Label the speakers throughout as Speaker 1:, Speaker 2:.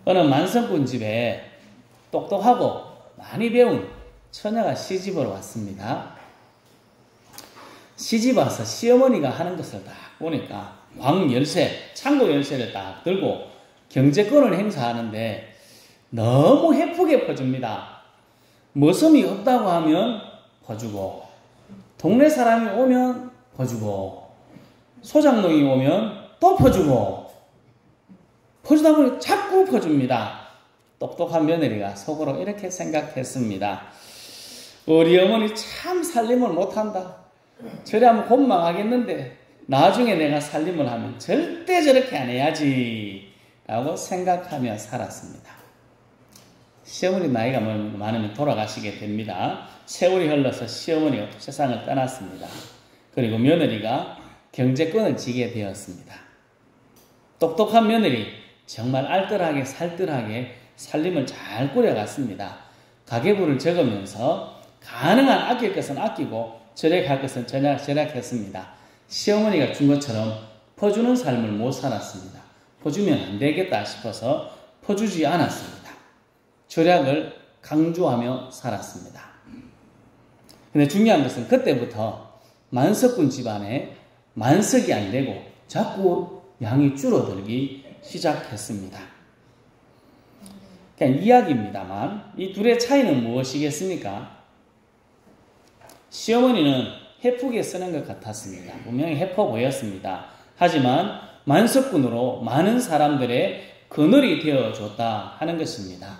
Speaker 1: 어느 만성군 집에 똑똑하고 많이 배운 처녀가 시집으로 왔습니다. 시집 와서 시어머니가 하는 것을 딱 보니까 광열쇠, 창고 열쇠를 딱 들고 경제권을 행사하는데 너무 예쁘게 퍼줍니다. 머슴이 없다고 하면 퍼주고, 동네 사람이 오면 퍼주고, 소장농이 오면 또 퍼주고, 퍼주다 보니 자꾸 퍼줍니다. 똑똑한 며느리가 속으로 이렇게 생각했습니다. 우리 어머니 참 살림을 못한다. 저래 하면 곧 망하겠는데 나중에 내가 살림을 하면 절대 저렇게 안 해야지 라고 생각하며 살았습니다. 시어머니 나이가 많으면 돌아가시게 됩니다. 세월이 흘러서 시어머니가 세상을 떠났습니다. 그리고 며느리가 경제권을 지게 되었습니다. 똑똑한 며느리, 정말 알뜰하게 살뜰하게 살림을 잘 꾸려갔습니다. 가계부를 적으면서 가능한 아낄 것은 아끼고 절약할 것은 절약했습니다. 시어머니가 준 것처럼 퍼주는 삶을 못 살았습니다. 퍼주면 안 되겠다 싶어서 퍼주지 않았습니다. 절약을 강조하며 살았습니다. 근데 중요한 것은 그때부터 만석군 집안에 만석이 안 되고 자꾸 양이 줄어들기 시작했습니다. 그냥 이야기입니다만 이 둘의 차이는 무엇이겠습니까? 시어머니는 해프게 쓰는 것 같았습니다. 분명히 해퍼 보였습니다. 하지만 만석군으로 많은 사람들의 그늘이 되어줬다 하는 것입니다.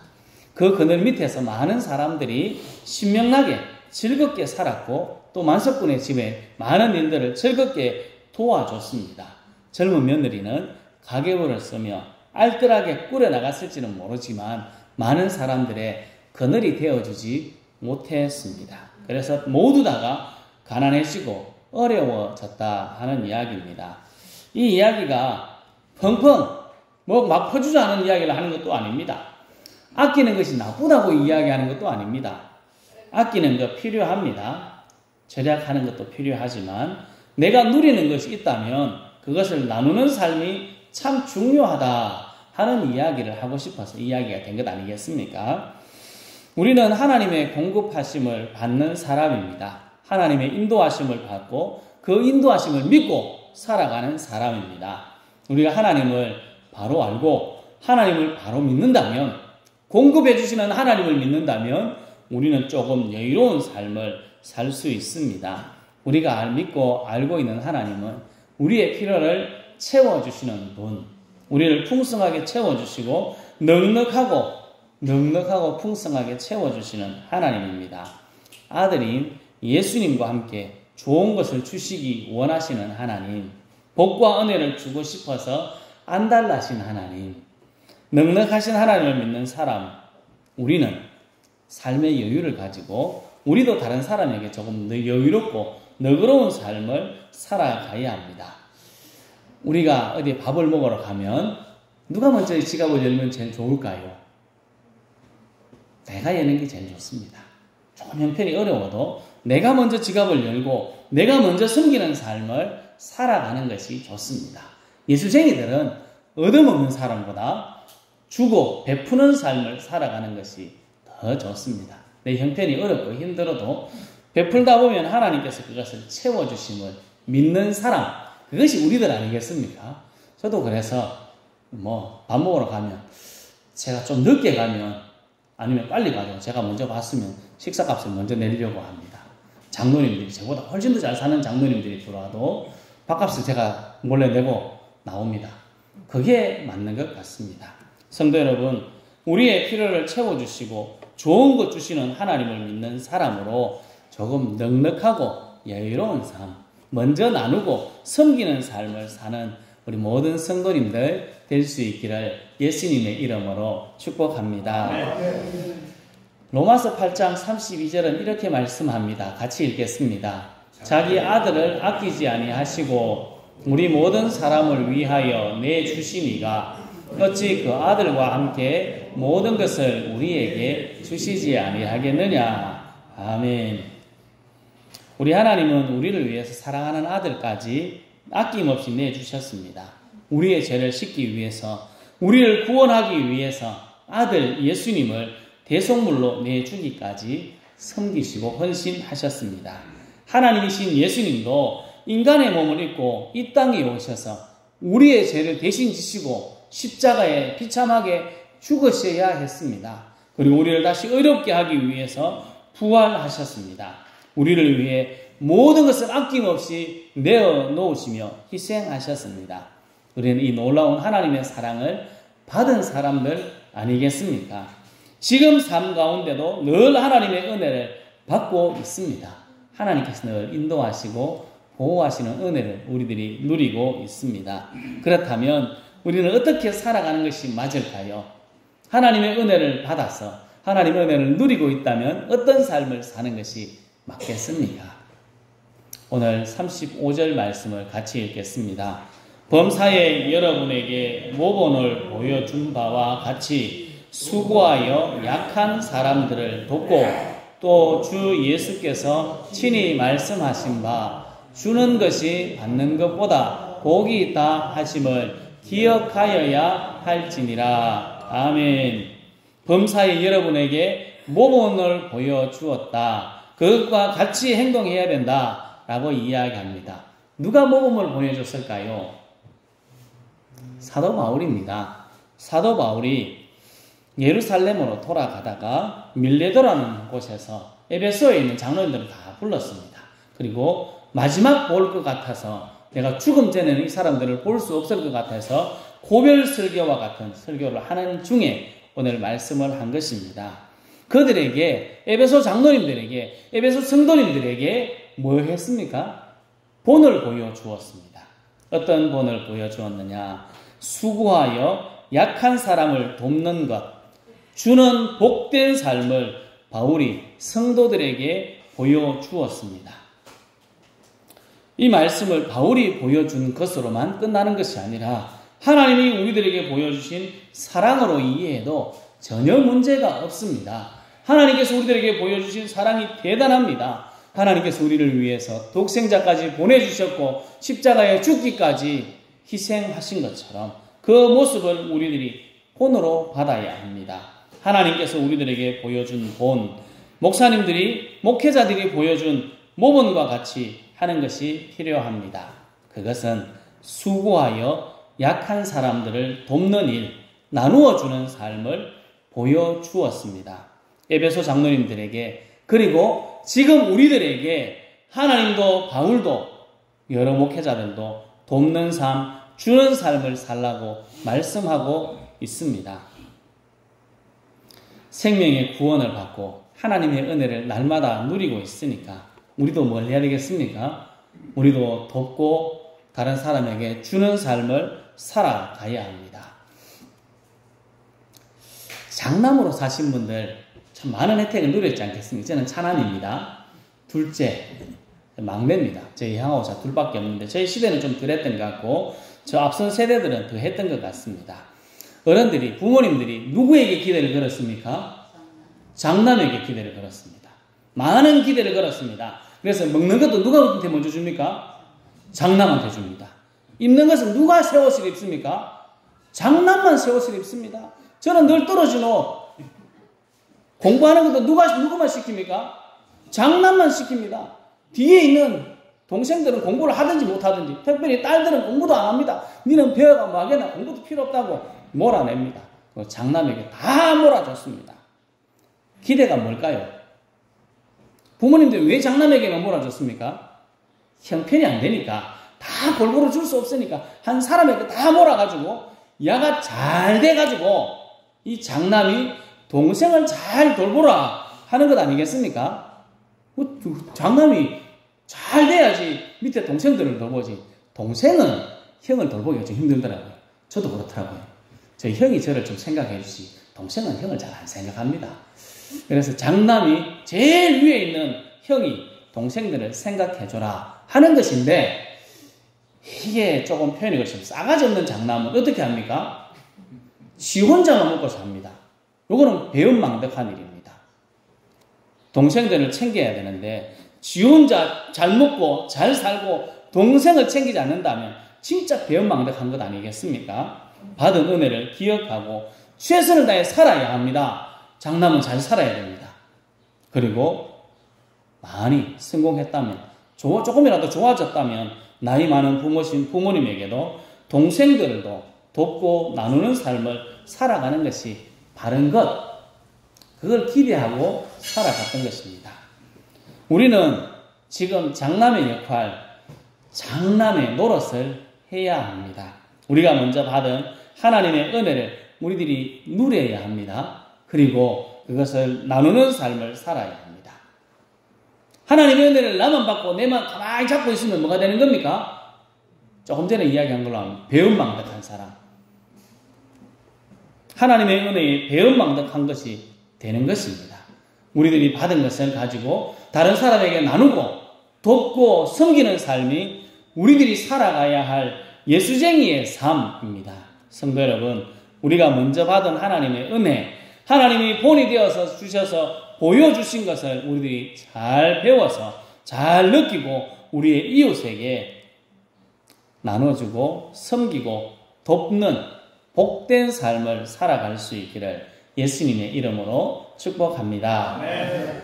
Speaker 1: 그 그늘 밑에서 많은 사람들이 신명나게 즐겁게 살았고 또 만석군의 집에 많은 일들을 즐겁게 도와줬습니다. 젊은 며느리는 가계부를 쓰며 알뜰하게 꾸려나갔을지는 모르지만 많은 사람들의 그늘이 되어주지 못했습니다. 그래서 모두 다가 가난해지고 어려워졌다 하는 이야기입니다. 이 이야기가 펑펑 막 퍼주자는 이야기를 하는 것도 아닙니다. 아끼는 것이 나쁘다고 이야기하는 것도 아닙니다. 아끼는 것 필요합니다. 절약하는 것도 필요하지만 내가 누리는 것이 있다면 그것을 나누는 삶이 참 중요하다 하는 이야기를 하고 싶어서 이야기가 된 것 아니겠습니까? 우리는 하나님의 공급하심을 받는 사람입니다. 하나님의 인도하심을 받고 그 인도하심을 믿고 살아가는 사람입니다. 우리가 하나님을 바로 알고 하나님을 바로 믿는다면, 공급해 주시는 하나님을 믿는다면 우리는 조금 여유로운 삶을 살 수 있습니다. 우리가 믿고 알고 있는 하나님은 우리의 필요를 채워주시는 분, 우리를 풍성하게 채워주시고 넉넉하고 풍성하게 채워주시는 하나님입니다. 아들인 예수님과 함께 좋은 것을 주시기 원하시는 하나님, 복과 은혜를 주고 싶어서 안달나신 하나님, 넉넉하신 하나님을 믿는 사람, 우리는 삶의 여유를 가지고 우리도 다른 사람에게 조금 더 여유롭고 너그러운 삶을 살아가야 합니다. 우리가 어디 밥을 먹으러 가면 누가 먼저 지갑을 열면 제일 좋을까요? 내가 여는 게 제일 좋습니다. 조금 형편이 어려워도 내가 먼저 지갑을 열고 내가 먼저 섬기는 삶을 살아가는 것이 좋습니다. 예수쟁이들은 얻어먹는 사람보다 주고 베푸는 삶을 살아가는 것이 더 좋습니다. 내 형편이 어렵고 힘들어도 베풀다 보면 하나님께서 그것을 채워주심을 믿는 사람, 그것이 우리들 아니겠습니까? 저도 그래서 밥 먹으러 가면 제가 좀 늦게 가면 아니면 빨리 가죠. 제가 먼저 봤으면 식사값을 먼저 내려고 합니다. 장로님들이 저보다 훨씬 더 잘 사는 장로님들이 들어와도 밥값을 제가 몰래 내고 나옵니다. 그게 맞는 것 같습니다. 성도 여러분, 우리의 필요를 채워주시고 좋은 것 주시는 하나님을 믿는 사람으로 조금 넉넉하고 여유로운 삶, 먼저 나누고 섬기는 삶을 사는 우리 모든 성도님들 될 수 있기를 예수님의 이름으로 축복합니다. 로마서 8장 32절은 이렇게 말씀합니다. 같이 읽겠습니다. 자기 아들을 아끼지 아니하시고 우리 모든 사람을 위하여 내주시니가 어찌 그 아들과 함께 모든 것을 우리에게 주시지 아니하겠느냐. 아멘. 우리 하나님은 우리를 위해서 사랑하는 아들까지 아낌없이 내주셨습니다. 우리의 죄를 씻기 위해서 우리를 구원하기 위해서 아들 예수님을 대속물로 내주기까지 섬기시고 헌신하셨습니다. 하나님이신 예수님도 인간의 몸을 입고 이 땅에 오셔서 우리의 죄를 대신 지시고 십자가에 비참하게 죽으셔야 했습니다. 그리고 우리를 다시 의롭게 하기 위해서 부활하셨습니다. 우리를 위해 모든 것을 아낌없이 내어놓으시며 희생하셨습니다. 우리는 이 놀라운 하나님의 사랑을 받은 사람들 아니겠습니까? 지금 삶 가운데도 늘 하나님의 은혜를 받고 있습니다. 하나님께서 늘 인도하시고 보호하시는 은혜를 우리들이 누리고 있습니다. 그렇다면 우리는 어떻게 살아가는 것이 맞을까요? 하나님의 은혜를 받아서 하나님의 은혜를 누리고 있다면 어떤 삶을 사는 것이 맞겠습니까? 오늘 35절 말씀을 같이 읽겠습니다. 범사에 여러분에게 모본을 보여준 바와 같이 수고하여 약한 사람들을 돕고 또 주 예수께서 친히 말씀하신 바 주는 것이 받는 것보다 복이 있다 하심을 기억하여야 할지니라. 아멘. 범사에 여러분에게 모본을 보여주었다. 그것과 같이 행동해야 된다 라고 이야기합니다. 누가 모범을 보여줬을까요? 사도 바울입니다. 사도 바울이 예루살렘으로 돌아가다가 밀레도라는 곳에서 에베소에 있는 장로님들을 다 불렀습니다. 그리고 마지막 볼 것 같아서 내가 죽음 전에는 이 사람들을 볼 수 없을 것 같아서 고별 설교와 같은 설교를 하는 중에 오늘 말씀을 한 것입니다. 그들에게 에베소 장로님들에게 에베소 성도님들에게 뭐 했습니까? 본을 보여주었습니다. 어떤 본을 보여주었느냐? 수고하여 약한 사람을 돕는 것, 주는 복된 삶을 바울이 성도들에게 보여주었습니다. 이 말씀을 바울이 보여준 것으로만 끝나는 것이 아니라 하나님이 우리들에게 보여주신 사랑으로 이해해도 전혀 문제가 없습니다. 하나님께서 우리들에게 보여주신 사랑이 대단합니다. 하나님께서 우리를 위해서 독생자까지 보내주셨고 십자가에 죽기까지 희생하신 것처럼 그 모습을 우리들이 본으로 받아야 합니다. 하나님께서 우리들에게 보여준 본, 목사님들이, 목회자들이 보여준 모본과 같이 하는 것이 필요합니다. 그것은 수고하여 약한 사람들을 돕는 일, 나누어 주는 삶을 보여주었습니다. 에베소 장로님들에게, 그리고 지금 우리들에게 하나님도 바울도 여러 목회자들도 돕는 삶, 주는 삶을 살라고 말씀하고 있습니다. 생명의 구원을 받고 하나님의 은혜를 날마다 누리고 있으니까 우리도 뭘 해야 되겠습니까? 우리도 돕고 다른 사람에게 주는 삶을 살아가야 합니다. 장남으로 사신 분들 참 많은 혜택을 누렸지 않겠습니까? 저는 차남입니다. 둘째, 막내입니다. 저희 형하고 둘밖에 없는데 저희 시대는 좀 덜했던 것 같고 저 앞선 세대들은 더 했던 것 같습니다. 어른들이, 부모님들이 누구에게 기대를 걸었습니까? 장남에게 기대를 걸었습니다. 많은 기대를 걸었습니다. 그래서 먹는 것도 누구한테 먼저 줍니까? 장남한테 줍니다. 입는 것은 누가 새 옷을 입습니까? 장남만 새 옷을 입습니다. 저는 늘 떨어진 옷, 공부하는 것도 누구만 시킵니까? 장남만 시킵니다. 뒤에 있는 동생들은 공부를 하든지 못하든지, 특별히 딸들은 공부도 안 합니다. 니는 배워가 뭐하겠나, 공부도 필요 없다고 몰아냅니다. 장남에게 다 몰아줬습니다. 기대가 뭘까요? 부모님들 왜 장남에게만 몰아줬습니까? 형편이 안 되니까, 다 골고루 줄 수 없으니까 한 사람에게 다 몰아가지고 야가 잘 돼가지고 이 장남이 동생을 잘 돌보라 하는 것 아니겠습니까? 장남이 잘 돼야지 밑에 동생들을 돌보지. 동생은 형을 돌보기가 좀 힘들더라고요. 저도 그렇더라고요. 저희 형이 저를 좀 생각해 주시. 동생은 형을 잘 안 생각합니다. 그래서 장남이 제일 위에 있는 형이 동생들을 생각해줘라 하는 것인데, 이게 조금 표현이 그렇습니다. 싸가지 없는 장남은 어떻게 합니까? 지 혼자만 먹고 삽니다. 요거는 배은망덕한 일입니다. 동생들을 챙겨야 되는데 지 혼자 잘 먹고 잘 살고 동생을 챙기지 않는다면 진짜 배은망덕한 것 아니겠습니까? 받은 은혜를 기억하고 최선을 다해 살아야 합니다. 장남은 잘 살아야 됩니다. 그리고 많이 성공했다면, 조금이라도 좋아졌다면 나이 많은 부모님에게도 동생들도 돕고 나누는 삶을 살아가는 것이 바른 것, 그걸 기대하고 살아갔던 것입니다. 우리는 지금 장남의 역할, 장남의 노릇을 해야 합니다. 우리가 먼저 받은 하나님의 은혜를 우리들이 누려야 합니다. 그리고 그것을 나누는 삶을 살아야 합니다. 하나님의 은혜를 나만 받고 내만 가만히 잡고 있으면 뭐가 되는 겁니까? 조금 전에 이야기한 걸로 하면 배은망덕한 사람. 하나님의 은혜에 배은망덕한 것이 되는 것입니다. 우리들이 받은 것을 가지고 다른 사람에게 나누고 돕고 섬기는 삶이 우리들이 살아가야 할 예수쟁이의 삶입니다. 성도 여러분, 우리가 먼저 받은 하나님의 은혜, 하나님이 본이 되어서 주셔서 보여주신 것을 우리들이 잘 배워서 잘 느끼고 우리의 이웃에게 나눠주고 섬기고 돕는 복된 삶을 살아갈 수 있기를 예수님의 이름으로 축복합니다. 네.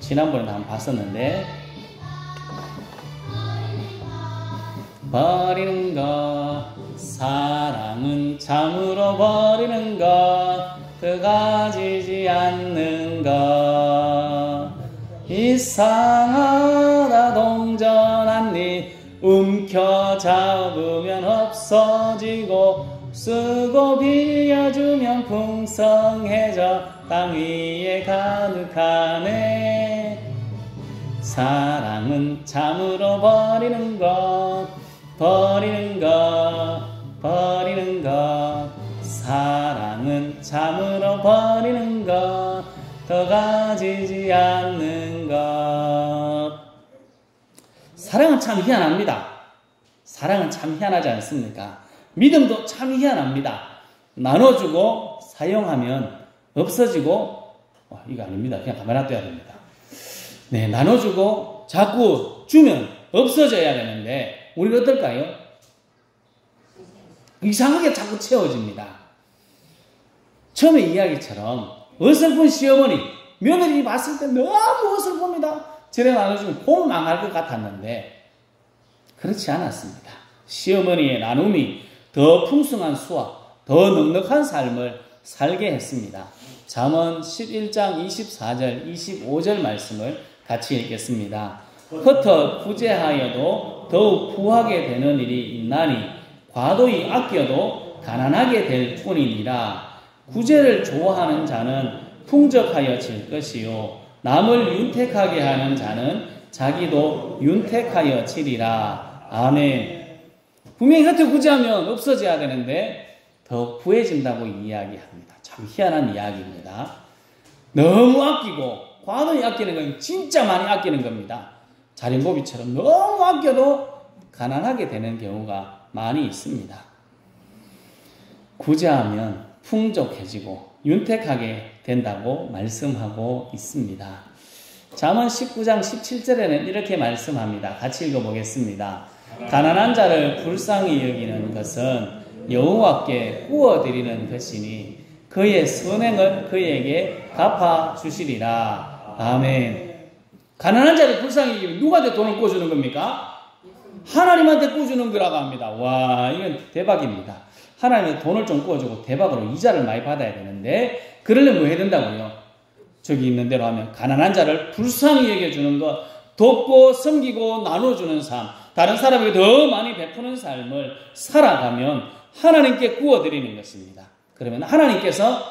Speaker 1: 지난번에 한번 봤었는데, 버리는가 사랑은 참으로 버리는가 그 가지지 않는가 이상하다 동전한 니 움켜잡으면 없어지고 쓰고 빌려주면 풍성해져 땅 위에 가득하네. 사랑은 참으로 버리는 것 버리는 것 버리는 것 사랑은 참으로 버리는 것 더 가지지 않는 것. 사랑은 참 희한합니다. 사랑은 참 희한하지 않습니까? 믿음도 참 희한합니다. 나눠주고 사용하면 없어지고, 이거 아닙니다. 그냥 가만히 놔둬야 됩니다. 네, 나눠주고 자꾸 주면 없어져야 되는데 우리가 어떨까요? 이상하게 자꾸 채워집니다. 처음에 이야기처럼 어설픈 시어머니, 며느리 봤을 때 너무 어설픕니다. 저래 나눠주면 꼭 망할 것 같았는데 그렇지 않았습니다. 시어머니의 나눔이 더 풍성한 수와 더 넉넉한 삶을 살게 했습니다. 잠언 11장 24절 25절 말씀을 같이 읽겠습니다. 흩어 구제하여도 더욱 부하게 되는 일이 있나니 과도히 아껴도 가난하게 될 뿐이니라. 구제를 좋아하는 자는 풍족하여질 것이요 남을 윤택하게 하는 자는 자기도 윤택하여 지리라. 아멘. 분명히 곁에 구제하면 없어져야 되는데 더 구해진다고 이야기합니다. 참 희한한 이야기입니다. 너무 아끼고 과도히 아끼는 건 진짜 많이 아끼는 겁니다. 자린고비처럼 너무 아껴도 가난하게 되는 경우가 많이 있습니다. 구제하면 풍족해지고 윤택하게 된다고 말씀하고 있습니다. 잠언 19장 17절에는 이렇게 말씀합니다. 같이 읽어보겠습니다. 가난한 자를 불쌍히 여기는 것은 여호와께 구워드리는 것이니 그의 선행을 그에게 갚아주시리라. 아멘. 가난한 자를 불쌍히 여기면 누구한테 돈을 꿔주는 겁니까? 하나님한테 꿔주는 거라고 합니다. 와, 이건 대박입니다. 하나님의 돈을 좀 꿔주고 대박으로 이자를 많이 받아야 되는데 그러려면 뭐 해야 된다고요? 저기 있는 대로 하면 가난한 자를 불쌍히 여겨주는 것, 돕고 섬기고 나눠주는 삶, 다른 사람에게 더 많이 베푸는 삶을 살아가면 하나님께 구워드리는 것입니다. 그러면 하나님께서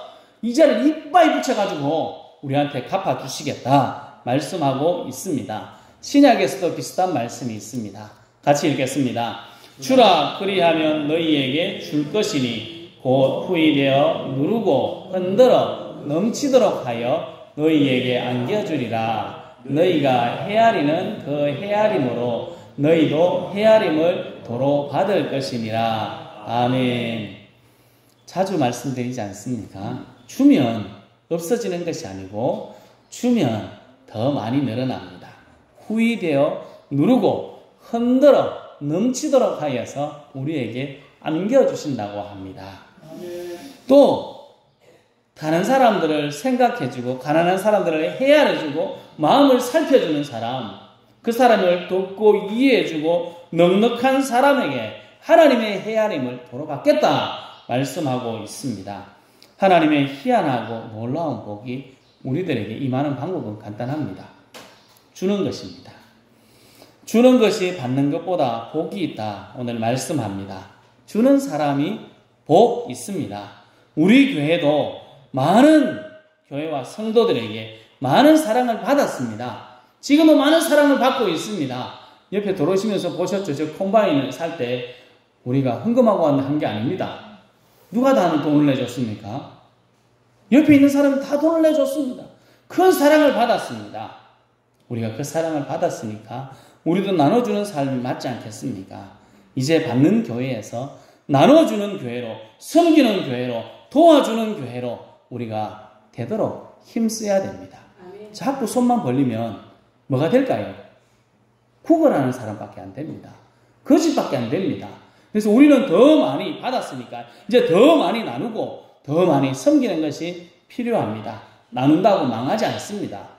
Speaker 1: 이자를 이빨 붙여가지고 우리한테 갚아주시겠다 말씀하고 있습니다. 신약에서도 비슷한 말씀이 있습니다. 같이 읽겠습니다. 주라 그리하면 너희에게 줄 것이니 곧 후이되어 누르고 흔들어 넘치도록 하여 너희에게 안겨주리라. 너희가 헤아리는 그 헤아림으로 너희도 헤아림을 도로 받을 것이니라. 아멘. 자주 말씀드리지 않습니까? 주면 없어지는 것이 아니고 주면 더 많이 늘어납니다. 후이되어 누르고 흔들어 넘치도록 하여서 우리에게 안겨주신다고 합니다. 또 다른 사람들을 생각해주고 가난한 사람들을 헤아려주고 마음을 살펴주는 사람, 그 사람을 돕고 이해해주고 넉넉한 사람에게 하나님의 헤아림을 도로 받겠다 말씀하고 있습니다. 하나님의 희한하고 놀라운 복이 우리들에게 임하는 방법은 간단합니다. 주는 것입니다. 주는 것이 받는 것보다 복이 있다 오늘 말씀합니다. 주는 사람이 복 있습니다. 우리 교회도 많은 교회와 성도들에게 많은 사랑을 받았습니다. 지금도 많은 사랑을 받고 있습니다. 옆에 들어오시면서 보셨죠? 저 콤바인을 살 때 우리가 헌금하고 한 게 아닙니다. 누가 다 돈을 내줬습니까? 옆에 있는 사람이 다 돈을 내줬습니다. 큰 사랑을 받았습니다. 우리가 그 사랑을 받았으니까 우리도 나눠주는 삶이 맞지 않겠습니까? 이제 받는 교회에서 나눠주는 교회로, 섬기는 교회로, 도와주는 교회로 우리가 되도록 힘써야 됩니다. 자꾸 손만 벌리면 뭐가 될까요? 구걸하는 사람밖에 안 됩니다. 거짓밖에 안 됩니다. 그래서 우리는 더 많이 받았으니까 이제 더 많이 나누고 더 많이 섬기는 것이 필요합니다. 나눈다고 망하지 않습니다.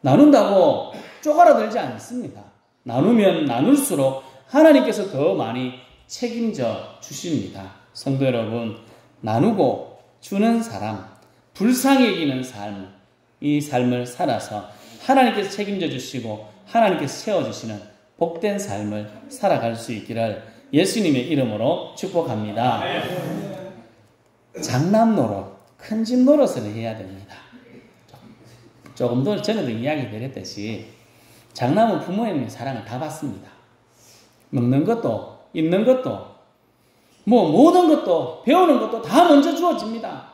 Speaker 1: 나눈다고 쪼그라들지 않습니다. 나누면 나눌수록 하나님께서 더 많이 책임져 주십니다. 성도 여러분, 나누고 주는 사람, 불쌍히 여기는 삶, 이 삶을 살아서 하나님께서 책임져 주시고 하나님께서 세워주시는 복된 삶을 살아갈 수 있기를 예수님의 이름으로 축복합니다. 장남 노릇, 큰 집 노릇을 해야 됩니다. 조금 더 전에도 이야기 드렸듯이 장남은 부모님의 사랑을 다 받습니다. 먹는 것도 입는 것도 모든 것도 배우는 것도 다 먼저 주어집니다.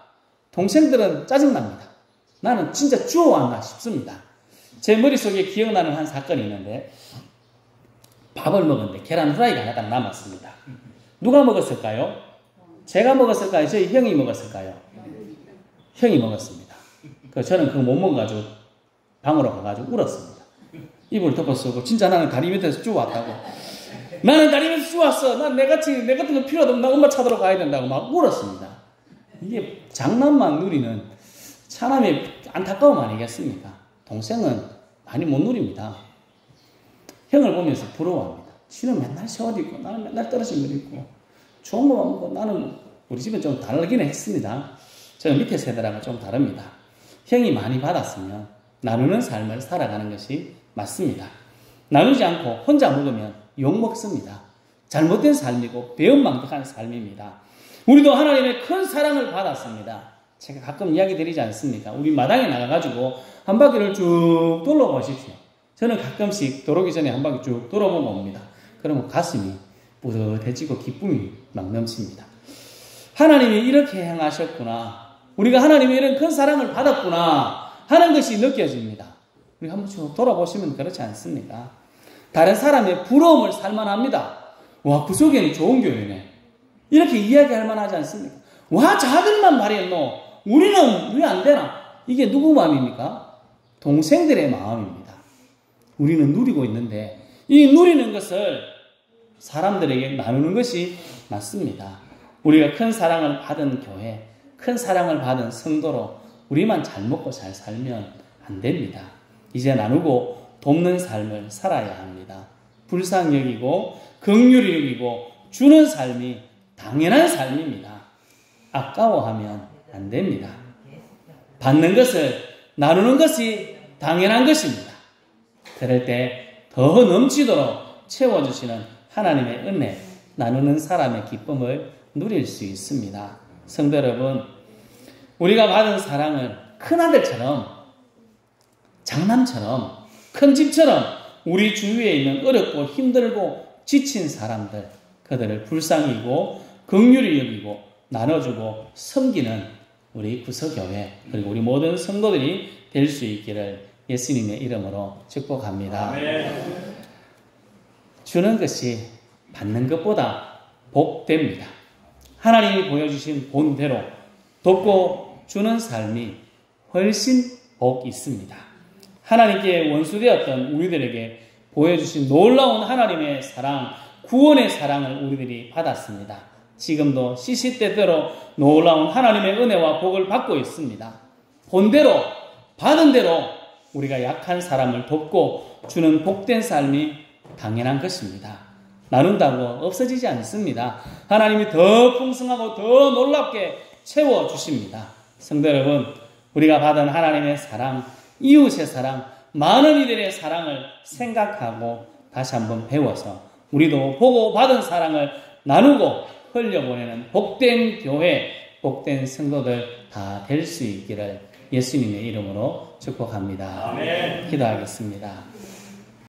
Speaker 1: 동생들은 짜증납니다. 나는 진짜 주워왔나 싶습니다. 제 머릿속에 기억나는 한 사건이 있는데 밥을 먹었는데 계란 후라이가 하나 딱 남았습니다. 누가 먹었을까요? 제가 먹었을까요? 저희 형이 먹었을까요? 형이 먹었습니다. 저는 그거 못 먹어가지고 방으로 가가지고 울었습니다. 입을 덮어 쓰고 진짜 나는 다리 밑에서 주워왔다고. 나는 다리 밑에서 주워왔어. 난 내 같은 거 필요하다. 나 엄마 찾으러 가야 된다고 막 울었습니다. 이게 장남만 누리는 차남의 안타까움 아니겠습니까? 동생은 많이 못 누립니다. 형을 보면서 부러워합니다. 지는 맨날 새 옷 입고 나는 맨날 떨어진 걸 입고 좋은 거만 먹고 나는 우리 집은 좀 다르긴 했습니다. 저는 밑에 세대랑은 좀 다릅니다. 형이 많이 받았으면 나누는 삶을 살아가는 것이 맞습니다. 나누지 않고 혼자 먹으면 욕먹습니다. 잘못된 삶이고 배은망덕한 삶입니다. 우리도 하나님의 큰 사랑을 받았습니다. 제가 가끔 이야기 드리지 않습니까? 우리 마당에 나가가지고 한 바퀴를 쭉 돌아보십시오. 저는 가끔씩 돌아오기 전에 한 바퀴 쭉 돌아보고 옵니다. 그러면 가슴이 뿌듯해지고 기쁨이 막 넘칩니다. 하나님이 이렇게 행하셨구나. 우리가 하나님의 이런 큰 사랑을 받았구나 하는 것이 느껴집니다. 우리 한번 쭉 돌아보시면 그렇지 않습니까? 다른 사람의 부러움을 살만합니다. 와, 그 속에는 좋은 교회네. 이렇게 이야기할 만하지 않습니까? 와, 자들만 말했노. 우리는 왜 안 되나? 이게 누구 마음입니까? 동생들의 마음입니다. 우리는 누리고 있는데 이 누리는 것을 사람들에게 나누는 것이 맞습니다. 우리가 큰 사랑을 받은 교회, 큰 사랑을 받은 성도로 우리만 잘 먹고 잘 살면 안 됩니다. 이제 나누고 돕는 삶을 살아야 합니다. 불쌍히 여기고 긍휼히 여기고 주는 삶이 당연한 삶입니다. 아까워하면 안 됩니다. 받는 것을 나누는 것이 당연한 것입니다. 그럴 때 더 넘치도록 채워주시는 하나님의 은혜, 나누는 사람의 기쁨을 누릴 수 있습니다. 성도 여러분, 우리가 받은 사랑을 큰아들처럼, 장남처럼, 큰 집처럼 우리 주위에 있는 어렵고 힘들고 지친 사람들, 그들을 불쌍히 여기고 긍휼히 여기고 나눠주고 섬기는 우리 구서교회 그리고 우리 모든 성도들이 될 수 있기를 예수님의 이름으로 축복합니다. 아멘. 주는 것이 받는 것보다 복됩니다. 하나님이 보여주신 본대로 돕고 주는 삶이 훨씬 복 있습니다. 하나님께 원수되었던 우리들에게 보여주신 놀라운 하나님의 사랑, 구원의 사랑을 우리들이 받았습니다. 지금도 시시때때로 놀라운 하나님의 은혜와 복을 받고 있습니다. 본대로 받은 대로 우리가 약한 사람을 돕고 주는 복된 삶이 당연한 것입니다. 나눈다고 없어지지 않습니다. 하나님이 더 풍성하고 더 놀랍게 채워주십니다. 성도 여러분, 우리가 받은 하나님의 사랑, 이웃의 사랑, 많은 이들의 사랑을 생각하고 다시 한번 배워서 우리도 보고 받은 사랑을 나누고 흘려보내는 복된 교회, 복된 성도들 다 될 수 있기를 예수님의 이름으로 축복합니다.
Speaker 2: 아멘.
Speaker 1: 기도하겠습니다.